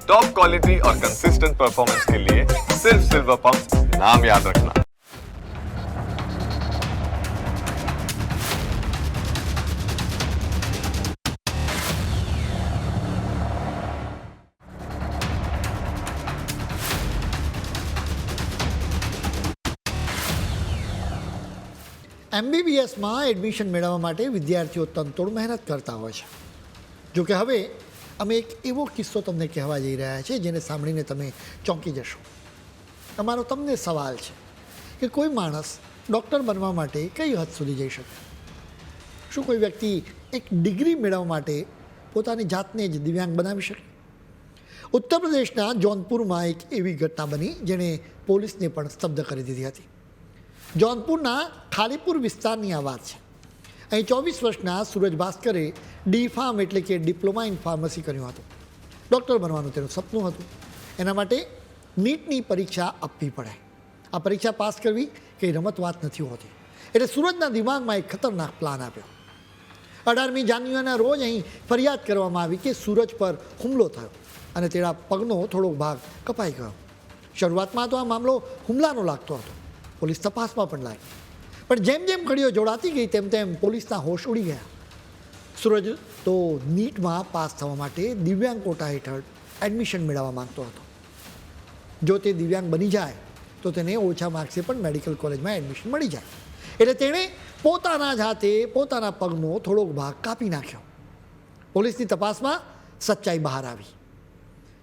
Top quality और consistent performance के लिए सिर्फ सिल्वर पंप नाम याद रखना। MBBSમાં એડમિશન મેળવવા માટે વિદ્યાર્થીઓ તનતોડ મહેનત કરતા હોય છે. જોકે હવે અમે એક એવો કિસ્સો તમને કહેવા જઈ રહ્યા છે જેને સાંભળીને તમે ચોંકી જશો. તમારો તમને સવાલ છે કે કોઈ માણસ ડૉક્ટર બનવા માટે કઈ હદ સુધી જઈ શકે? શું કોઈ વ્યક્તિ એક ડિગ્રી મેળવવા માટે પોતાની જાતને જ દિવ્યાંગ બનાવી શકે? ઉત્તર પ્રદેશના જૌનપુરમાં એક એવી ઘટના બની જેણે પોલીસને પણ સ્તબ્ધ કરી દીધી હતી. જૌનપુરના ખાલીપુર વિસ્તારની આ વાત છે. અહીં 24 વર્ષના સૂરજ ભાસ્કરે ડીફાર્મ એટલે કે ડિપ્લોમા ઇન ફાર્મસી કર્યું હતું. ડૉક્ટર બનવાનું તેનું સપનું હતું. એના માટે નીટની પરીક્ષા આપવી પડે. આ પરીક્ષા પાસ કરવી કંઈ રમત વાત નથી હોતી. એટલે સૂરજના દિમાગમાં એક ખતરનાક પ્લાન આપ્યો. 18મી જાન્યુઆરીના રોજ અહીં ફરિયાદ કરવામાં આવી કે સૂરજ પર હુમલો થયો અને તેના પગનો થોડોક ભાગ કપાઈ ગયો. શરૂઆતમાં તો આ મામલો હુમલાનો લાગતો હતો. પોલીસ તપાસમાં પણ લાગી. પણ જેમ જેમ ઘડીઓ જોડાતી ગઈ તેમ તેમ પોલીસના હોશ ઉડી ગયા. સૂરજ તો નીટમાં પાસ થવા માટે દિવ્યાંગ કોટા હેઠળ એડમિશન મેળવવા માંગતો હતો. જો તે દિવ્યાંગ બની જાય તો તેને ઓછા માર્ક્સે પણ મેડિકલ કોલેજમાં એડમિશન મળી જાય. એટલે તેણે પોતાના જ હાથે પોતાના પગનો થોડોક ભાગ કાપી નાખ્યો. પોલીસની તપાસમાં સચ્ચાઈ બહાર આવી.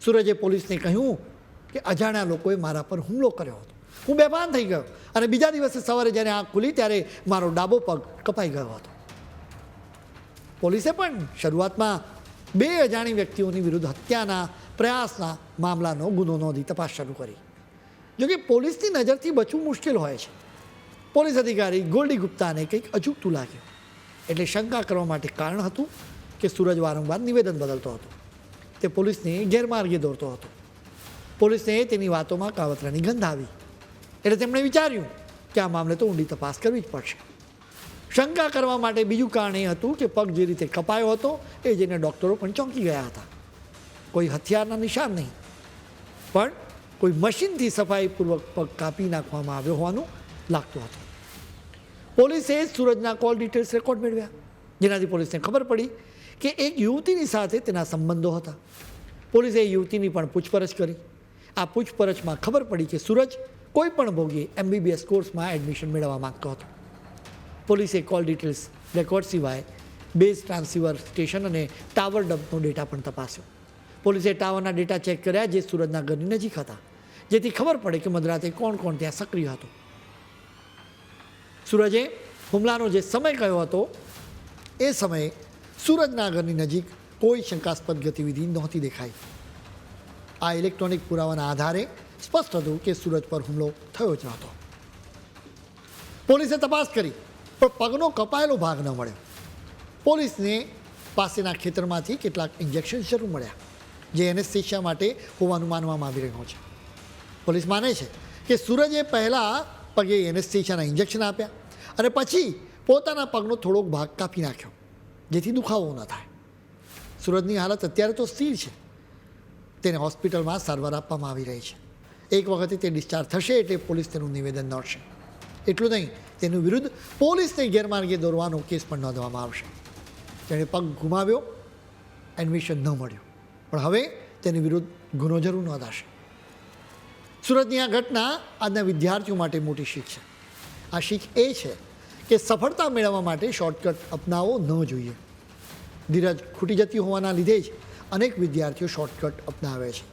સૂરજે પોલીસને કહ્યું કે અજાણ્યા લોકોએ મારા પર હુમલો કર્યો હતો. હું બેભાન થઈ ગયો અને બીજા દિવસે સવારે જ્યારે આંખ ખુલી ત્યારે મારો ડાબો પગ કપાઈ ગયો હતો. પોલીસે પણ શરૂઆતમાં 2 અજાણી વ્યક્તિઓની વિરુદ્ધ હત્યાના પ્રયાસના મામલાનો ગુનો નોંધી તપાસ શરૂ કરી. જોકે પોલીસની નજરથી બચવું મુશ્કેલ હોય છે. પોલીસ અધિકારી ગોલ્ડી ગુપ્તાને કંઈક અજુગતું લાગ્યું. એટલે શંકા કરવા માટે કારણ હતું કે સૂરજ વારંવાર નિવેદન બદલતો હતો. તે પોલીસને ગેરમાર્ગે દોરતો હતો. પોલીસને તેની વાતોમાં કાવતરાની ગંધ આવી. એટલે તેમણે વિચાર્યું કે આ મામલે તો ઊંડી તપાસ કરવી જ પડશે. શંકા કરવા માટે બીજું કારણ એ હતું કે પગ જે રીતે કપાયો હતો એ જેને ડૉક્ટરો પણ ચોંકી ગયા હતા. કોઈ હથિયારના નિશાન નહીં, પણ કોઈ મશીનથી સફાઈપૂર્વક પગ કાપી નાખવામાં આવ્યો હોવાનું લાગતું હતું. પોલીસે સૂરજના કોલ ડિટેલ્સ રેકોર્ડ મેળવ્યા, જેનાથી પોલીસને ખબર પડી કે એક યુવતીની સાથે તેના સંબંધો હતા. પોલીસે યુવતીની પણ પૂછપરછ કરી. આ પૂછપરછમાં ખબર પડી કે સૂરજ કોઈ પણ ભોગે MBBS કોર્સમાં એડમિશન મેળવવા માંગતો હતો. પોલીસે કોલ ડિટેલ્સ રેકોર્ડ સિવાય બેઝ ટ્રાન્સીવર સ્ટેશન અને ટાવર ડમ્પનો ડેટા પણ તપાસ્યો. પોલીસે ટાવરના ડેટા ચેક કર્યા જે સૂરજના ઘરની નજીક હતા, જેથી ખબર પડે કે મધરાતે કોણ કોણ ત્યાં સક્રિય હતું. સૂરજે હુમલાનો જે સમય કયો હતો એ સમયે સૂરજના ઘરની નજીક કોઈ શંકાસ્પદ ગતિવિધિ નહોતી દેખાઈ. આ ઇલેક્ટ્રોનિક પુરાવાના આધારે સ્પષ્ટ હતું કે સૂરજ પર હુમલો થયો જ નહોતો. પોલીસે તપાસ કરી પણ પગનો કપાયેલો ભાગ ન મળ્યો. પોલીસને પાસેના ખેતરમાંથી કેટલાક ઇન્જેક્શન જરૂર મળ્યા, જે એનેસ્થેશિયા માટે હોવાનું માનવામાં આવી રહ્યું છે. પોલીસ માને છે કે સૂરજે પહેલાં પગે એનેસ્થેશિયાના ઇન્જેક્શન આપ્યા અને પછી પોતાના પગનો થોડોક ભાગ કાપી નાખ્યો, જેથી દુખાવો ન થાય. સૂરજની હાલત અત્યારે તો સ્થિર છે. તેને હોસ્પિટલમાં સારવાર આપવામાં આવી રહી છે. એક વખતે તે ડિસ્ચાર્જ થશે એટલે પોલીસ તેનું નિવેદન નોંધશે. એટલું નહીં, તેનું વિરુદ્ધ પોલીસને ગેરમાર્ગે દોરવાનો કેસ પણ નોંધવામાં આવશે. તેણે પગ ગુમાવ્યો, એડમિશન ન મળ્યું, પણ હવે તેની વિરુદ્ધ ગુનો જરૂર નોંધાશે. સુરતની આ ઘટના આજના વિદ્યાર્થીઓ માટે મોટી શીખ છે. આ શીખ એ છે કે સફળતા મેળવવા માટે શોર્ટકટ અપનાવવો ન જોઈએ. ધીરજ ખૂટી જતી હોવાના લીધે જ અનેક વિદ્યાર્થીઓ શોર્ટકટ અપનાવે છે.